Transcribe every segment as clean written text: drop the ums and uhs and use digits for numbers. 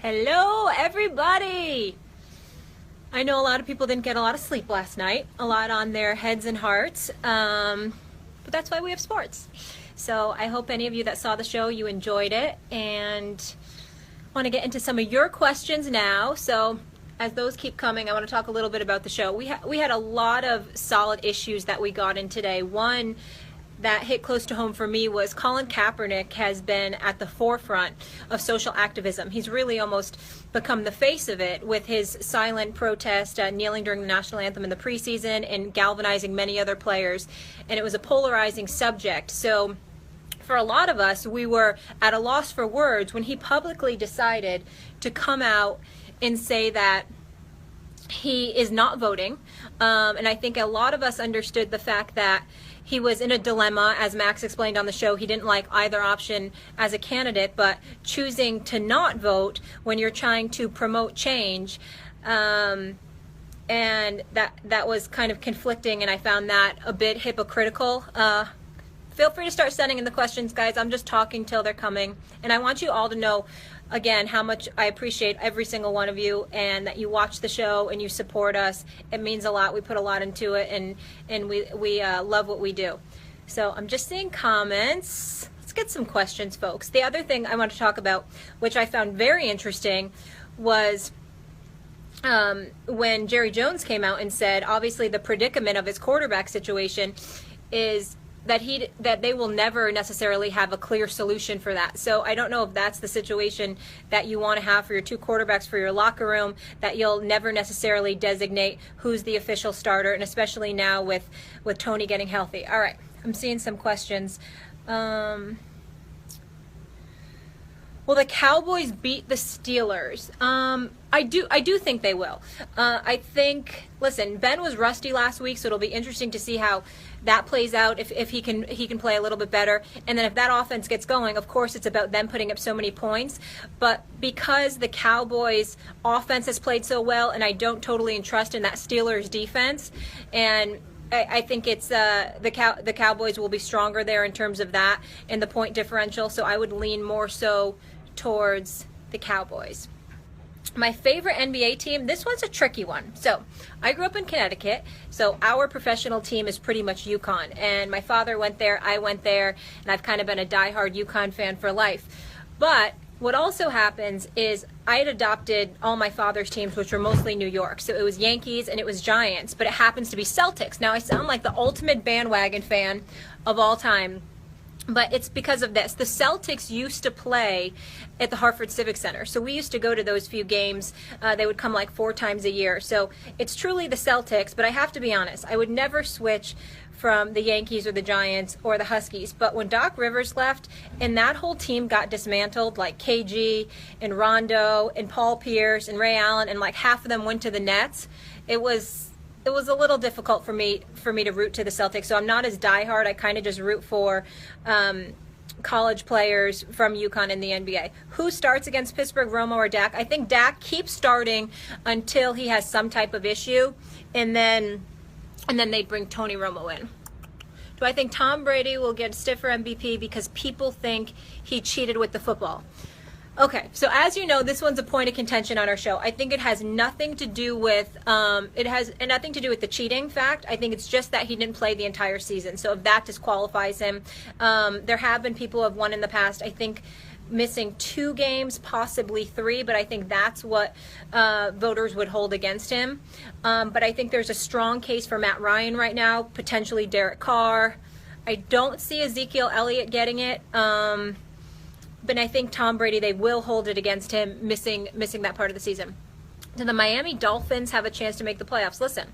Hello, everybody! I know a lot of people didn't get a lot of sleep last night, a lot on their heads and hearts, but that's why we have sports. So I hope any of you that saw the show, you enjoyed it, and want to get into some of your questions now. So as those keep coming, I want to talk a little bit about the show. We had a lot of solid issues that we got in today. One that hit close to home for me was Colin Kaepernick has been at the forefront of social activism. He's really almost become the face of it with his silent protest, kneeling during the national anthem in the preseason and galvanizing many other players. And it was a polarizing subject. So for a lot of us, we were at a loss for words when he publicly decided to come out and say that he is not voting. And I think a lot of us understood the fact that he was in a dilemma, as Max explained on the show. He didn't like either option as a candidate, but choosing to not vote when you're trying to promote change, and that was kind of conflicting, and I found that a bit hypocritical. Feel free to start sending in the questions, guys. I'm just talking till they're coming, and I want you all to know again how much I appreciate every single one of you, and that you watch the show and you support us. It means a lot. We put a lot into it, and we love what we do. So I'm just seeing comments. Let's get some questions, folks. The other thing I want to talk about, which I found very interesting, was when Jerry Jones came out and said, obviously the predicament of his quarterback situation is that they will never necessarily have a clear solution for that. So I don't know if that's the situation that you want to have for your two quarterbacks for your locker room, that you'll never necessarily designate who's the official starter, and especially now with Tony getting healthy. All right, I'm seeing some questions. Will the Cowboys beat the Steelers? I do think they will. I think, listen, Ben was rusty last week, so it'll be interesting to see how that plays out, if he can play a little bit better. And then if that offense gets going, of course it's about them putting up so many points. But because the Cowboys offense has played so well, and I don't totally entrust in that Steelers defense, and I think it's the Cowboys will be stronger there in terms of that and the point differential. So I would lean more so towards the Cowboys. My favorite NBA team, this one's a tricky one. So I grew up in Connecticut, so our professional team is pretty much UConn. And my father went there, I went there, and I've kind of been a diehard UConn fan for life. But what also happens is I had adopted all my father's teams, which were mostly New York. So it was Yankees and it was Giants, but it happens to be Celtics. Now I sound like the ultimate bandwagon fan of all time, but it's because of this. The Celtics used to play at the Hartford Civic Center. So we used to go to those few games. They would come like 4 times a year. So it's truly the Celtics, but I have to be honest, I would never switch from the Yankees or the Giants or the Huskies. But when Doc Rivers left and that whole team got dismantled, like KG and Rondo and Paul Pierce and Ray Allen, and like half of them went to the Nets, it was a little difficult for me to root to the Celtics. So I'm not as diehard. I kind of just root for college players from UConn in the NBA. Who starts against Pittsburgh, Romo or Dak? I think Dak keeps starting until he has some type of issue, and then they bring Tony Romo in. Do I think Tom Brady will get stiffer MVP because people think he cheated with the football? Okay, so as you know, this one's a point of contention on our show. I think it has nothing to do with nothing to do with the cheating fact. I think it's just that he didn't play the entire season. So if that disqualifies him, there have been people who have won in the past. I think missing 2 games, possibly 3, but I think that's what voters would hold against him. But I think there's a strong case for Matt Ryan right now, potentially Derek Carr. I don't see Ezekiel Elliott getting it. But I think Tom Brady, they will hold it against him missing that part of the season. Do the Miami Dolphins have a chance to make the playoffs? Listen,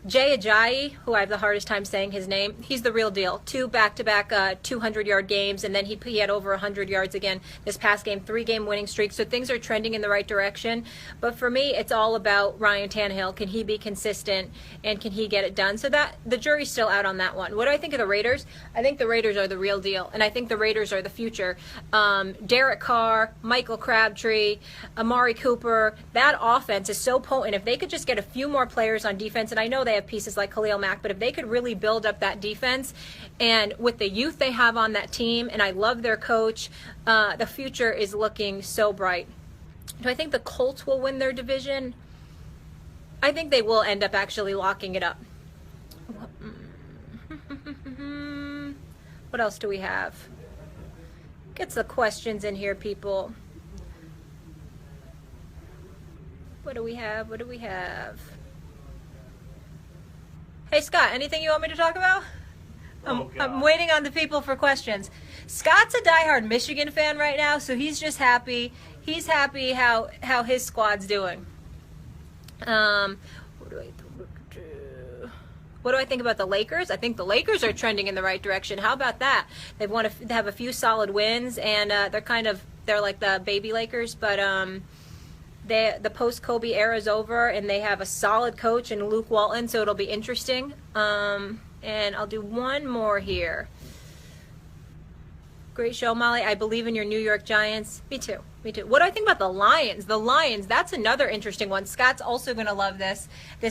Jay Ajayi, who I have the hardest time saying his name, he's the real deal. 2 back-to-back 200-yard games, and then he had over 100 yards again this past game, 3-game winning streak. So things are trending in the right direction. But for me, it's all about Ryan Tannehill. Can he be consistent, and can he get it done? So that the jury's still out on that one. What do I think of the Raiders? I think the Raiders are the real deal, and I think the Raiders are the future. Derek Carr, Michael Crabtree, Amari Cooper, that offense is so potent. If they could just get a few more players on defense, and I know they have pieces like Khalil Mack, but if they could really build up that defense, and with the youth they have on that team, and I love their coach, the future is looking so bright. Do I think the Colts will win their division? I think they will end up actually locking it up. What else do we have? Get the questions in here, people. What do we have? What do we have? Hey, Scott, anything you want me to talk about? I'm waiting on the people for questions. Scott's a diehard Michigan fan right now, so he's just happy. He's happy how his squad's doing. What do I think about the Lakers? I think the Lakers are trending in the right direction. How about that? They have a few solid wins, and they're like the baby Lakers, but the post-Kobe era is over, and they have a solid coach in Luke Walton, so it'll be interesting. And I'll do one more here. Great show, Molly. I believe in your New York Giants. Me too. Me too. What do I think about the Lions? The Lions, that's another interesting one. Scott's also going to love this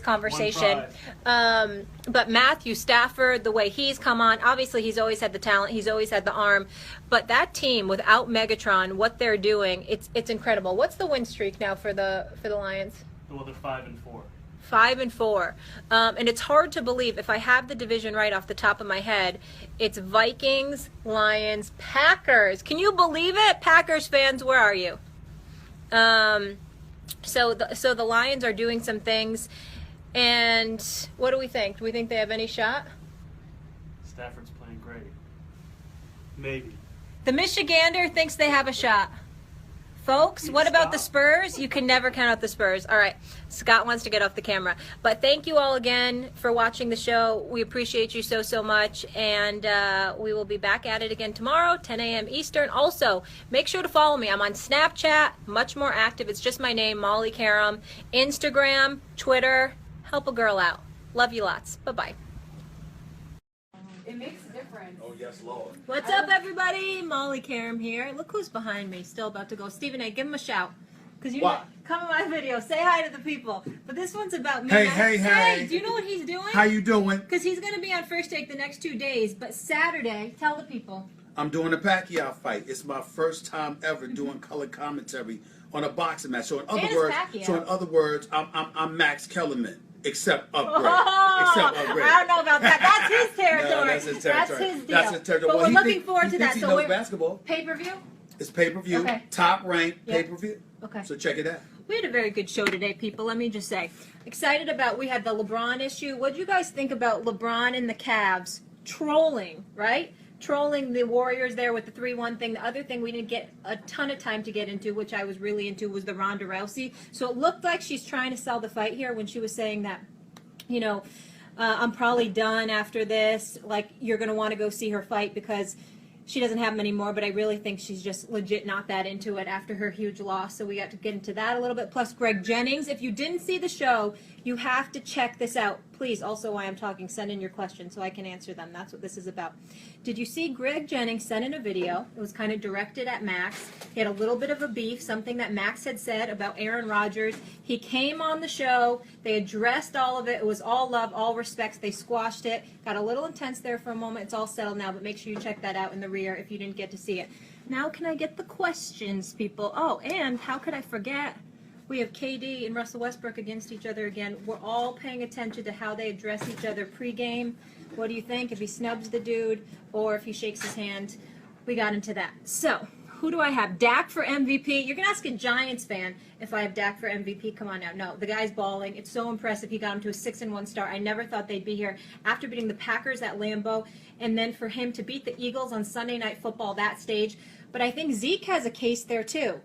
conversation. But Matthew Stafford, the way he's come on, obviously he's always had the talent, he's always had the arm. But that team without Megatron, what they're doing, it's incredible. What's the win streak now for the Lions? Well, they're 5-4. 5-4, and it's hard to believe, if I have the division right off the top of my head, it's Vikings, Lions, Packers. Can you believe it? Packers fans, where are you? So the Lions are doing some things, and what do we think? Do we think they have any shot? Stafford's playing great. Maybe. The Michigander thinks they have a shot. Folks, what about the Spurs? You can never count out the Spurs. All right, Scott wants to get off the camera. But thank you all again for watching the show. We appreciate you so much. And we will be back at it again tomorrow, 10 a.m. Eastern. Also, make sure to follow me. I'm on Snapchat, much more active. It's just my name, Molly Qerim. Instagram, Twitter. Help a girl out. Love you lots. Bye-bye. It makes a difference. Oh, yes, Lord. What's up, everybody? Molly Qerim here. Look who's behind me, still about to go. Stephen A., give him a shout. Because you know, come in my video, say hi to the people. But this one's about me. Hey. Do you know what he's doing? How you doing? Because he's going to be on First Take the next 2 days. But Saturday, tell the people. I'm doing a Pacquiao fight. It's my first time ever doing color commentary on a boxing match. So in other words, I'm Max Kellerman. Except upgrade. I don't know about that. That's his territory. No, that's his territory. That's his deal. That's his territory. But well, we're looking forward to that. He So knows basketball. Pay-per-view? It's pay-per-view. Okay. Top ranked pay-per-view. Okay. So check it out. We had a very good show today, people. Let me just say. Excited about, we had the LeBron issue. What do you guys think about LeBron and the Cavs trolling, right? Trolling the Warriors there with the 3-1 thing. The other thing we didn't get a ton of time to get into, which I was really into, was the Ronda Rousey. So it looked like she's trying to sell the fight here when she was saying that, you know, I'm probably done after this. Like, you're going to want to go see her fight because she doesn't have many more, but I really think she's just legit not that into it after her huge loss. So we got to get into that a little bit. Plus, Greg Jennings, if you didn't see the show, you have to check this out. Please, also while I'm talking, send in your questions so I can answer them. That's what this is about. Did you see Greg Jennings send in a video? It was kind of directed at Max. He had a little bit of a beef, something that Max had said about Aaron Rodgers. He came on the show. They addressed all of it. It was all love, all respects. They squashed it. Got a little intense there for a moment. It's all settled now, but make sure you check that out in the rear if you didn't get to see it. Now can I get the questions, people? Oh, and how could I forget? We have KD and Russell Westbrook against each other again. We're all paying attention to how they address each other pregame. What do you think? If he snubs the dude or if he shakes his hand, we got into that. So, who do I have? Dak for MVP. You're going to ask a Giants fan if I have Dak for MVP. Come on now. No, the guy's balling. It's so impressive. He got him to a 6-1 start. I never thought they'd be here after beating the Packers at Lambeau, and then for him to beat the Eagles on Sunday Night Football that stage. But I think Zeke has a case there too.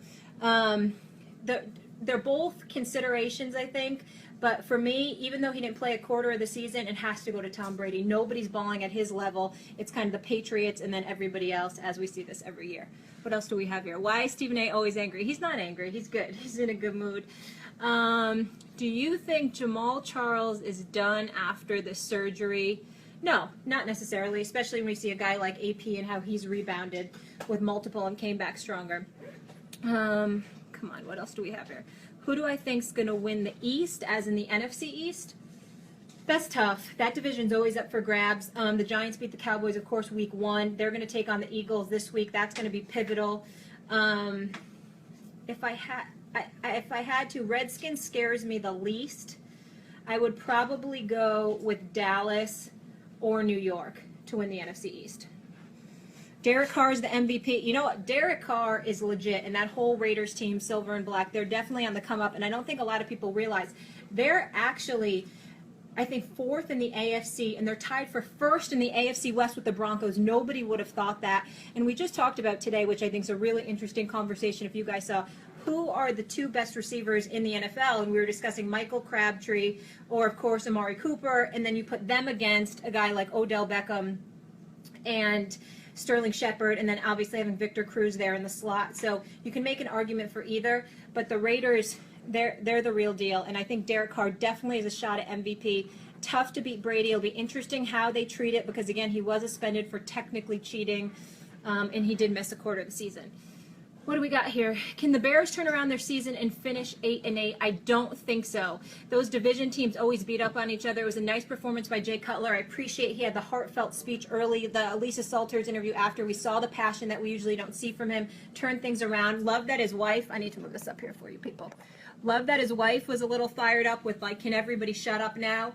They're both considerations, I think. But for me, even though he didn't play a quarter of the season, it has to go to Tom Brady. Nobody's balling at his level. It's kind of the Patriots and then everybody else, as we see this every year. What else do we have here? Why is Stephen A. always angry? He's not angry. He's good. He's in a good mood. Do you think Jamal Charles is done after the surgery? No, not necessarily, especially when we see a guy like AP and how he's rebounded with multiple and came back stronger. Come on, what else do we have here? Who do I think is going to win the East, as in the NFC East? That's tough. That division's always up for grabs. The Giants beat the Cowboys, of course, week 1. They're going to take on the Eagles this week. That's going to be pivotal. If I had, if I had to, Redskins scares me the least. I would probably go with Dallas or New York to win the NFC East. Derek Carr is the MVP. You know what? Derek Carr is legit, and that whole Raiders team, silver and black, they're definitely on the come up, and I don't think a lot of people realize they're actually, I think, 4th in the AFC, and they're tied for 1st in the AFC West with the Broncos. Nobody would have thought that. And we just talked about today, which I think is a really interesting conversation if you guys saw, who are the 2 best receivers in the NFL, and we were discussing Michael Crabtree or, of course, Amari Cooper, and then you put them against a guy like Odell Beckham and Sterling Shepard, and then obviously having Victor Cruz there in the slot. So you can make an argument for either, but the Raiders, they're the real deal, and I think Derek Carr definitely has a shot at MVP. Tough to beat Brady. It'll be interesting how they treat it because, again, he was suspended for technically cheating, and he did miss a quarter of the season. What do we got here? Can the Bears turn around their season and finish 8-8? I don't think so. Those division teams always beat up on each other. It was a nice performance by Jay Cutler. I appreciate he had the heartfelt speech early. The Lisa Salters interview after, we saw the passion that we usually don't see from him. Turn things around. Love that his wife, I need to move this up here for you people. Love that his wife was a little fired up with like, can everybody shut up now?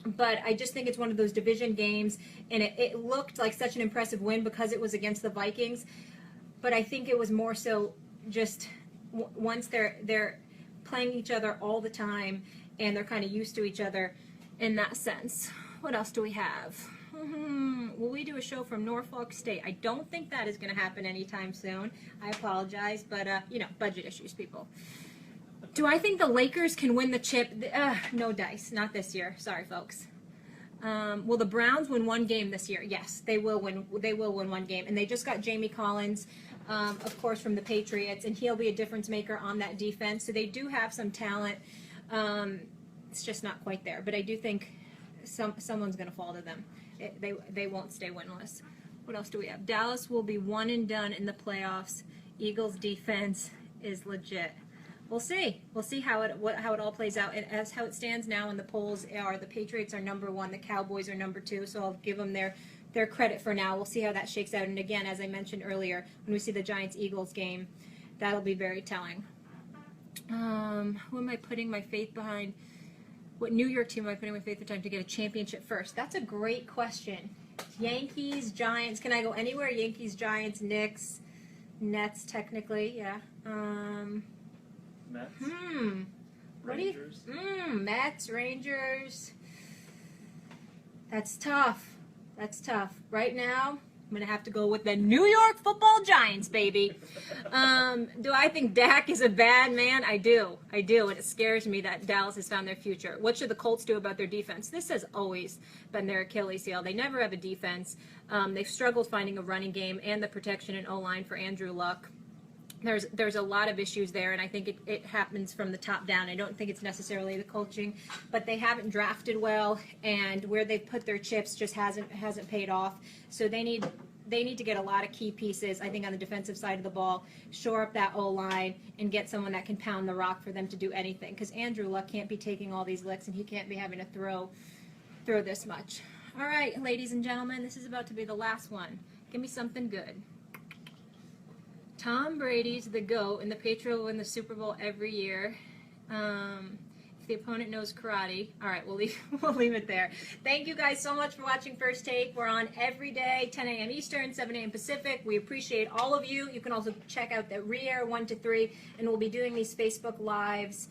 But I just think it's one of those division games, and it looked like such an impressive win because it was against the Vikings. But I think it was more so just once they're playing each other all the time and they're kind of used to each other in that sense. What else do we have? Will we do a show from Norfolk State? I don't think that is going to happen anytime soon. I apologize, but, you know, budget issues, people. Do I think the Lakers can win the chip? No dice. Not this year. Sorry, folks. Will the Browns win one game this year? Yes, they will win. They will win one game, and they just got Jamie Collins, of course, from the Patriots, and he'll be a difference maker on that defense. So they do have some talent. It's just not quite there, but I do think someone's going to fall to them. They won't stay winless. What else do we have? Dallas will be one and done in the playoffs. Eagles defense is legit. We'll see. We'll see how it all plays out. And as how it stands now in the polls are, the Patriots are #1, the Cowboys are #2. So I'll give them their credit for now. We'll see how that shakes out. And again, as I mentioned earlier, when we see the Giants-Eagles game, that'll be very telling. Who am I putting my faith behind? What New York team am I putting my faith behind to get a championship first? That's a great question. Yankees, Giants. Can I go anywhere? Yankees, Giants, Knicks, Nets, technically, yeah. Mets. What do you? Rangers. Mets, Rangers. That's tough. That's tough. Right now, I'm going to have to go with the New York Football Giants, baby. Do I think Dak is a bad man? I do. I do, and it scares me that Dallas has found their future. What should the Colts do about their defense? This has always been their Achilles heel. They never have a defense. They've struggled finding a running game and the protection and O-line for Andrew Luck. There's a lot of issues there, and I think it happens from the top down. I don't think it's necessarily the coaching, but they haven't drafted well, and where they've put their chips just hasn't paid off. So they need to get a lot of key pieces, I think, on the defensive side of the ball, shore up that O-line, and get someone that can pound the rock for them to do anything. Because Andrew Luck can't be taking all these licks, and he can't be having to throw this much. All right, ladies and gentlemen, this is about to be the last one. Give me something good. Tom Brady's the GOAT, and the Patriots will win the Super Bowl every year. If the opponent knows karate. All right, we'll leave it there. Thank you guys so much for watching First Take. We're on every day, 10 a.m. Eastern, 7 a.m. Pacific. We appreciate all of you. You can also check out the re-air 1 to 3, and we'll be doing these Facebook Lives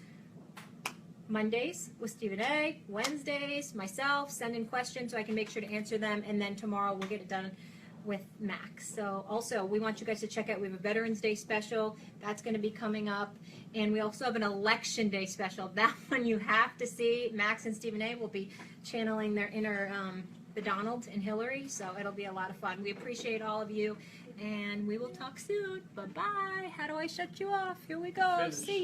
Mondays with Stephen A., Wednesdays, myself, send in questions so I can make sure to answer them, and then tomorrow we'll get it done with Max. So also, we want you guys to check out, we have a Veterans Day special that's going to be coming up, and we also have an Election Day special. That one you have to see. Max and Stephen A. will be channeling their inner the Donald and Hillary, so it'll be a lot of fun. We appreciate all of you, and we will talk soon. Bye-bye. How do I shut you off? Here we go. Finish. See you.